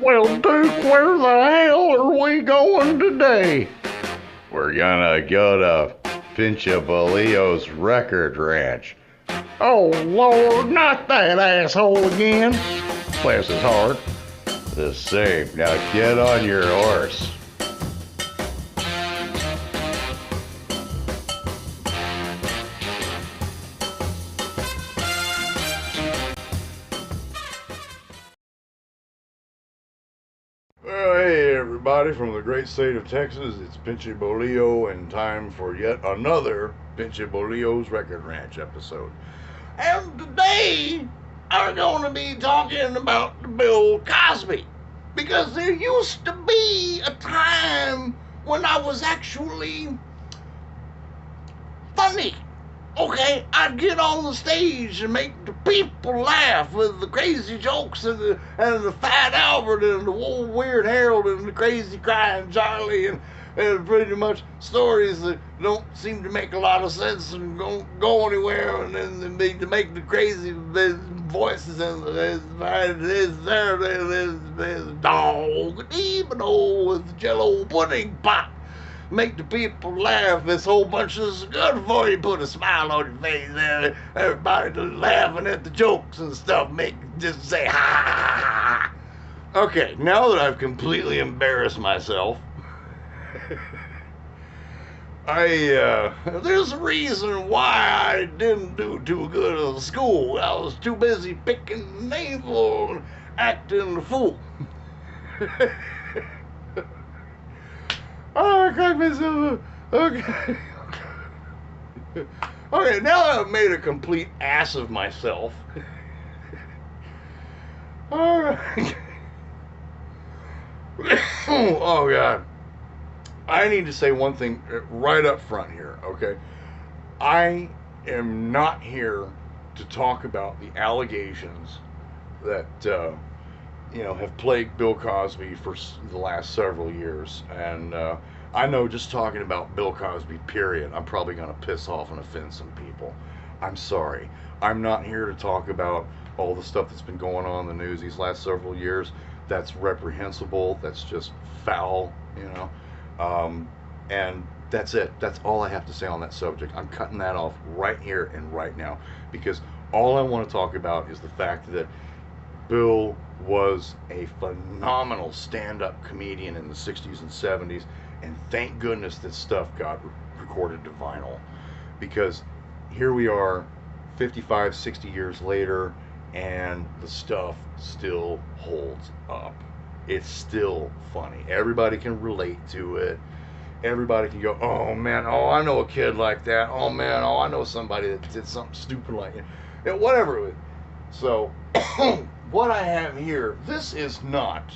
Well, Duke, where the hell are we going today? We're gonna go to Pinchabalio's record ranch. Oh, Lord, not that asshole again. Bless his heart. The same. Now get on your horse. Well, hey everybody from the great state of Texas, it's Pinchabalio and time for yet another Pinchabalio's Record Ranch episode. And today, I'm going to be talking about Bill Cosby. Because there used to be a time when I was actually funny. Okay, I'd get on the stage and make the people laugh with the crazy jokes and the Fat Albert and the old Weird Harold and the crazy crying Charlie and pretty much stories that don't seem to make a lot of sense and don't go anywhere, and then they make the crazy voices and there's dog even with the Jello pudding pot. Make the people laugh. This whole bunch is good for you. Put a smile on your face there. Everybody just laughing at the jokes and stuff. Make just say ha ha ha. Okay, now that I've completely embarrassed myself, there's a reason why I didn't do too good at school. I was too busy picking the navel and acting the fool. Oh, I cracked myself up. Okay. Okay, now that I've made a complete ass of myself. Alright. Oh, God. I need to say one thing right up front here, okay? I am not here to talk about the allegations that, have plagued Bill Cosby for the last several years. And I know just talking about Bill Cosby, period, I'm probably going to piss off and offend some people. I'm sorry. I'm not here to talk about all the stuff that's been going on in the news these last several years. That's reprehensible. That's just foul, and that's it. That's all I have to say on that subject. I'm cutting that off right here and right now because all I want to talk about is the fact that Bill was a phenomenal stand-up comedian in the 60s and 70s, and thank goodness this stuff got recorded to vinyl, because here we are 55, 60 years later, and the stuff still holds up. It's still funny. Everybody can relate to it. Everybody can go, oh man, oh I know a kid like that. Oh man, oh I know somebody that did something stupid like it. Whatever. So what I have here, this is not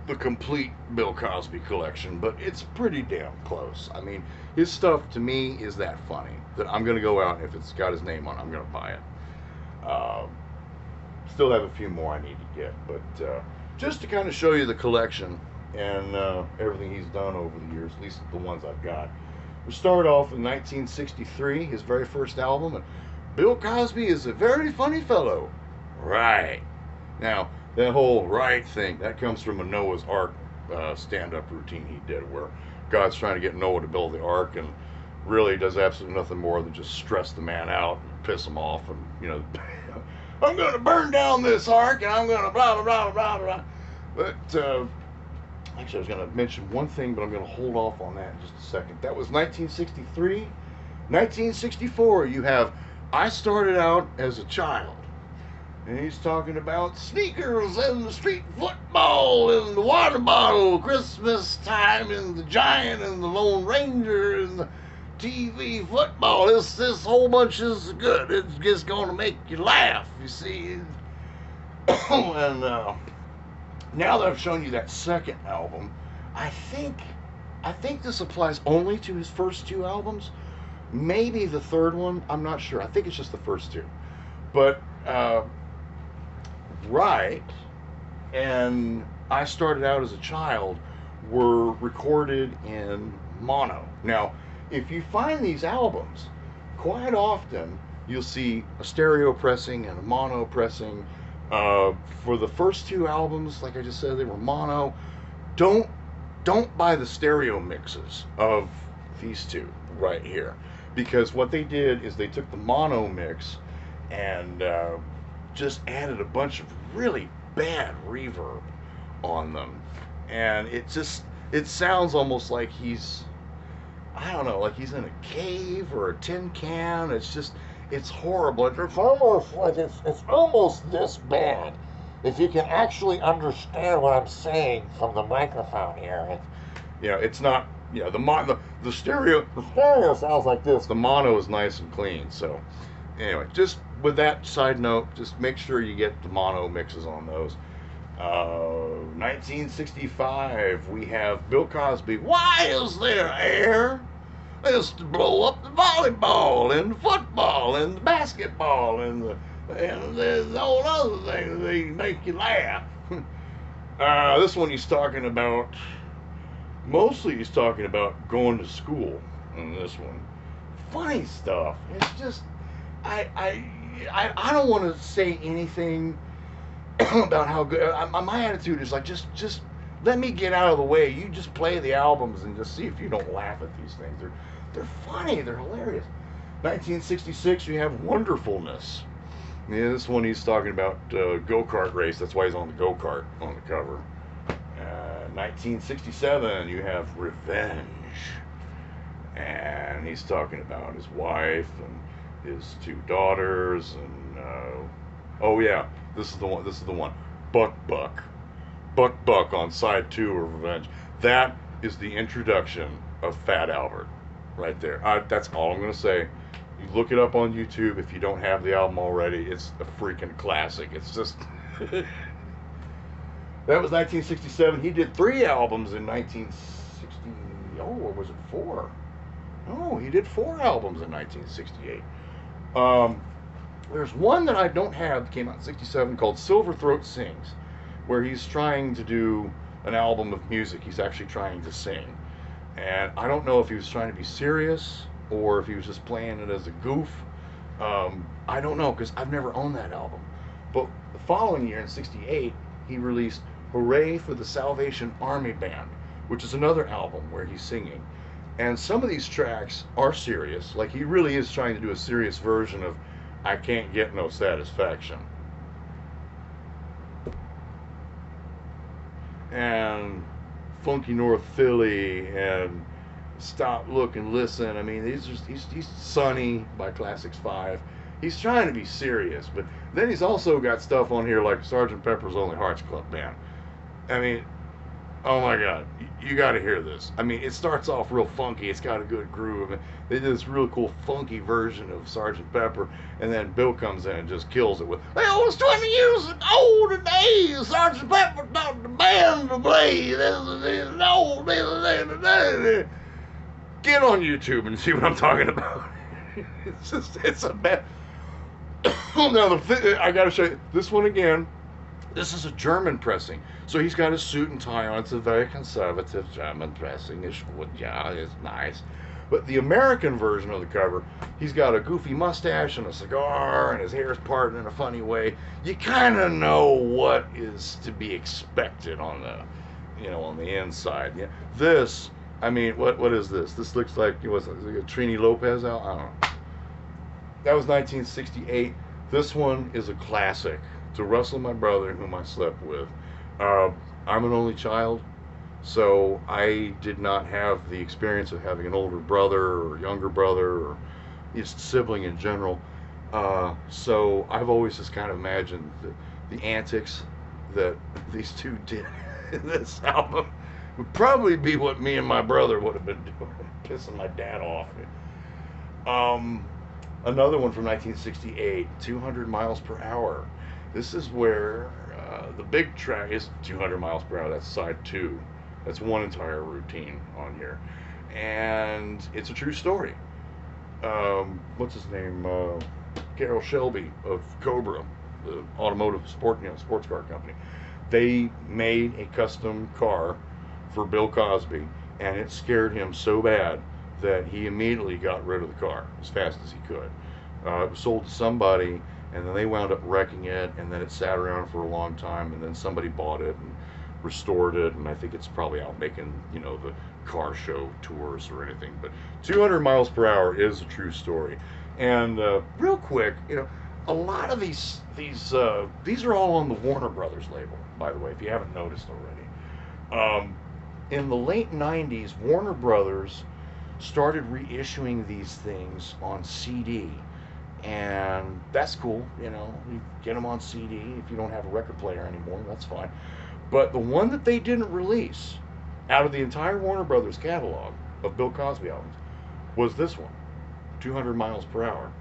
the complete Bill Cosby collection, but it's pretty damn close. I mean, his stuff to me is that funny that I'm going to go out, and if it's got his name on it, I'm going to buy it. Still have a few more I need to get, but just to kind of show you the collection and everything he's done over the years, at least the ones I've got. We start off in 1963, his very first album, and Bill Cosby is a very funny fellow. Right. Now, that whole right thing, that comes from a Noah's Ark stand-up routine he did, where God's trying to get Noah to build the ark and really does absolutely nothing more than just stress the man out and piss him off, and, I'm going to burn down this ark and I'm going to blah, blah, blah, blah, blah. But, actually, I was going to mention one thing, but I'm going to hold off on that in just a second. That was 1963. 1964, you have I Started Out as a Child. And he's talking about sneakers and the street football and the water bottle, Christmas time and the giant and the Lone Ranger and the TV football. This whole bunch is good. It's just going to make you laugh, you see. And now that I've shown you that second album, I think this applies only to his first two albums. Maybe the third one, I'm not sure. I think it's just the first two. But Right and I Started Out as a Child were recorded in mono. Now, if you find these albums, quite often you'll see a stereo pressing and a mono pressing, Uh, for the first two albums, like I just said, they were mono. Don't buy the stereo mixes of these two right here, because what they did is they took the mono mix and just added a bunch of really bad reverb on them, and it sounds almost like he's, I don't know, like he's in a cave or a tin can. It's horrible. It's almost like it's almost this bad. If you can actually understand what I'm saying from the microphone here, it's not. The stereo sounds like this. The mono is nice and clean. So anyway, just with that side note, just make sure you get the mono mixes on those. 1965, we have Bill Cosby. Why is there air? It's to blow up the volleyball and the football and the basketball and there's all other things that make you laugh. This one he's talking about. Mostly he's talking about going to school in this one. Funny stuff. It's just I don't want to say anything about how good. My attitude is like just let me get out of the way. You just play the albums and just see if you don't laugh at these things. They're funny. They're hilarious. 1966, you have Wonderfulness. Yeah, this one he's talking about go-kart race. That's why he's on the go-kart on the cover. 1967, you have Revenge, and he's talking about his wife and his two daughters, and oh yeah, this is the one. Buck on side 2 of Revenge. That is the introduction of Fat Albert, right there. That's all I'm gonna say. You look it up on YouTube if you don't have the album already. It's a freaking classic. It's just. That was 1967. He did 3 albums in 1960. Oh, or was it 4? No, he did 4 albums in 1968. There's one that I don't have that came out in 67 called Silver Throat Sings, where he's trying to do an album of music. He's actually trying to sing. And I don't know if he was trying to be serious or if he was just playing it as a goof. I don't know, because I've never owned that album. But the following year in 68, he released Hooray for the Salvation Army Band, which is another album where he's singing. And some of these tracks are serious. Like, he really is trying to do a serious version of I Can't Get No Satisfaction. And Funky North Philly and Stop, Look, and Listen. I mean, he's Sunny by Classics 5. He's trying to be serious, but then he's also got stuff on here like Sgt. Pepper's Lonely Hearts Club Band. I mean, oh my God, you got to hear this. I mean, it starts off real funky. It's got a good groove. I mean, they did this real cool funky version of Sgt. Pepper, and then Bill comes in and just kills it with, well, it was 20 years ago today, Sgt. Pepper taught the band to play. Get on YouTube and see what I'm talking about. It's a bad. Now, I got to show you this one again. This is a German pressing. So he's got a suit and tie on. It's a very conservative German pressing. It's nice. But the American version of the cover, he's got a goofy mustache and a cigar, and his hair's parted in a funny way. You kind of know what is to be expected on the inside. Yeah. This, I mean, what is this? This looks like it was like a Trini Lopez out. I don't know. That was 1968. This one is a classic. To Russell, my brother, whom I slept with. I'm an only child, so I did not have the experience of having an older brother or younger brother or just sibling in general. So I've always just kind of imagined the antics that these two did in this album would probably be what me and my brother would have been doing, pissing my dad off. Another one from 1968, 200 miles per hour. This is where the big track is 200 miles per hour. That's side 2. That's one entire routine on here. And it's a true story. What's his name? Carroll Shelby of Cobra, the automotive sports car company. They made a custom car for Bill Cosby, and it scared him so bad that he immediately got rid of the car as fast as he could. It was sold to somebody, and then they wound up wrecking it, and then it sat around for a long time, and then somebody bought it and restored it, and I think it's probably out making, you know, the car show tours or anything. But 200 miles per hour is a true story. And real quick, you know, a lot of these are all on the Warner Brothers label, by the way, if you haven't noticed already. In the late 90s, Warner Brothers started reissuing these things on CD, and that's cool. You know, you get them on CD. If you don't have a record player anymore, that's fine. But the one that they didn't release out of the entire Warner Brothers catalog of Bill Cosby albums was this one, 200 miles per hour.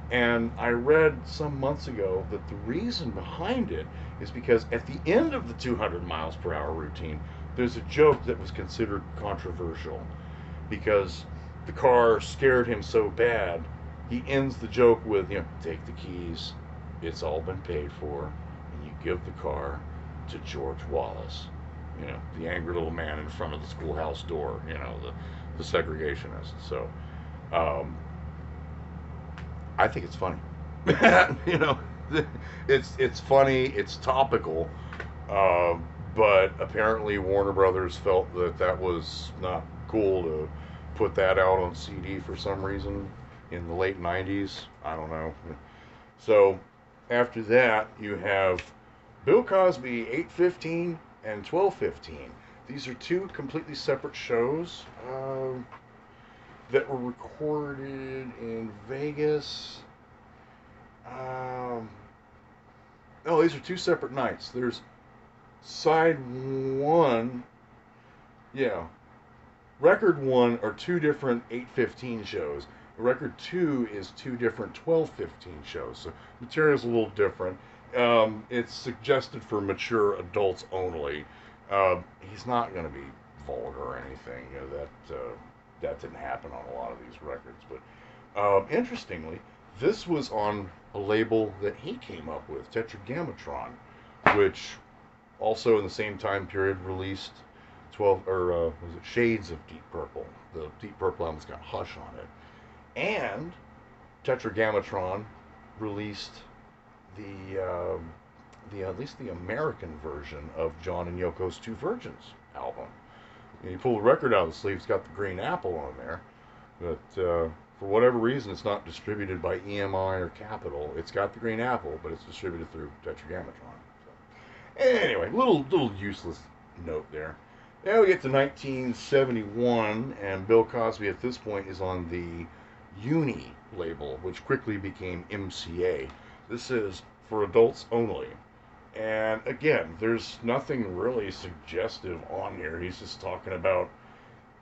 And I read some months ago that the reason behind it is because at the end of the 200 miles per hour routine, there's a joke that was considered controversial because the car scared him so bad. He ends the joke with, you know, take the keys, it's all been paid for, and you give the car to George Wallace, you know, the angry little man in front of the schoolhouse door, you know, the segregationist. So, I think it's funny. You know, it's funny, it's topical, but apparently Warner Brothers felt that that was not cool to put that out on CD for some reason in the late 90s. I don't know. So after that, you have Bill Cosby 8:15 and 12:15. These are two completely separate shows that were recorded in Vegas. No, these are two separate nights. There's side one, yeah. Record one are two different 8:15 shows. Record two is two different 12:15 shows. So material's a little different. It's suggested for mature adults only. He's not going to be vulgar or anything. You know, that didn't happen on a lot of these records. But interestingly, this was on a label that he came up with, Tetragrammaton, which also in the same time period released 12 or was it Shades of Deep Purple? The Deep Purple album's got Hush on it, and Tetragrammaton released the at least the American version of John and Yoko's Two Virgins album. You pull the record out of the sleeve, it's got the green apple on there, but for whatever reason, it's not distributed by EMI or Capitol. It's got the green apple, but it's distributed through Tetragrammaton. So, anyway, little useless note there. Now we get to 1971, and Bill Cosby at this point is on the Uni label, which quickly became MCA. This is for adults only. And again, there's nothing really suggestive on here. He's just talking about,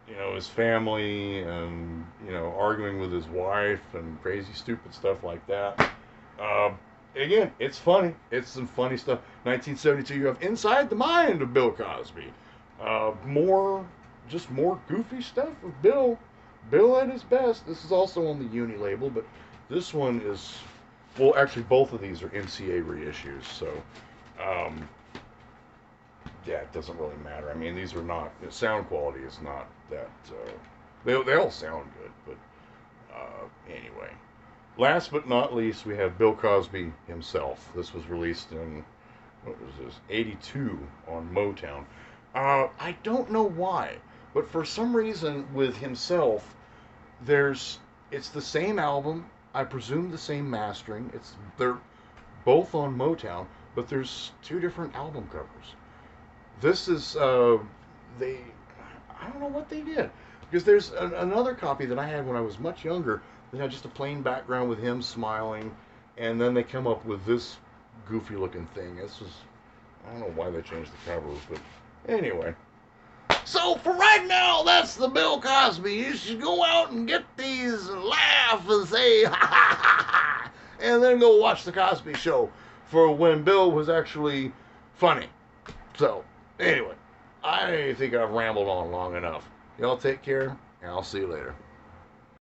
you know, his family and, you know, arguing with his wife and crazy, stupid stuff like that. Again, it's funny. It's some funny stuff. 1972, you have Inside the Mind of Bill Cosby. More goofy stuff with Bill. Bill at his best. This is also on the Uni label, but this one is, well, actually both of these are MCA reissues, so yeah, it doesn't really matter. I mean, these are not, the sound quality is not that, they all sound good, but anyway. Last but not least, we have Bill Cosby himself. This was released in, what was this, 82 on Motown. I don't know why, but for some reason with himself, it's the same album, I presume the same mastering. They're both on Motown, but there's two different album covers. This is I don't know what they did, because there's another copy that I had when I was much younger that had just a plain background with him smiling, and then they come up with this goofy looking thing. I don't know why they changed the cover, but anyway. So for right now, that's the Bill Cosby. You should go out and get these and laugh and say ha ha ha ha, and then go watch the Cosby Show for when Bill was actually funny. So anyway, I think I've rambled on long enough. Y'all take care, and I'll see you later.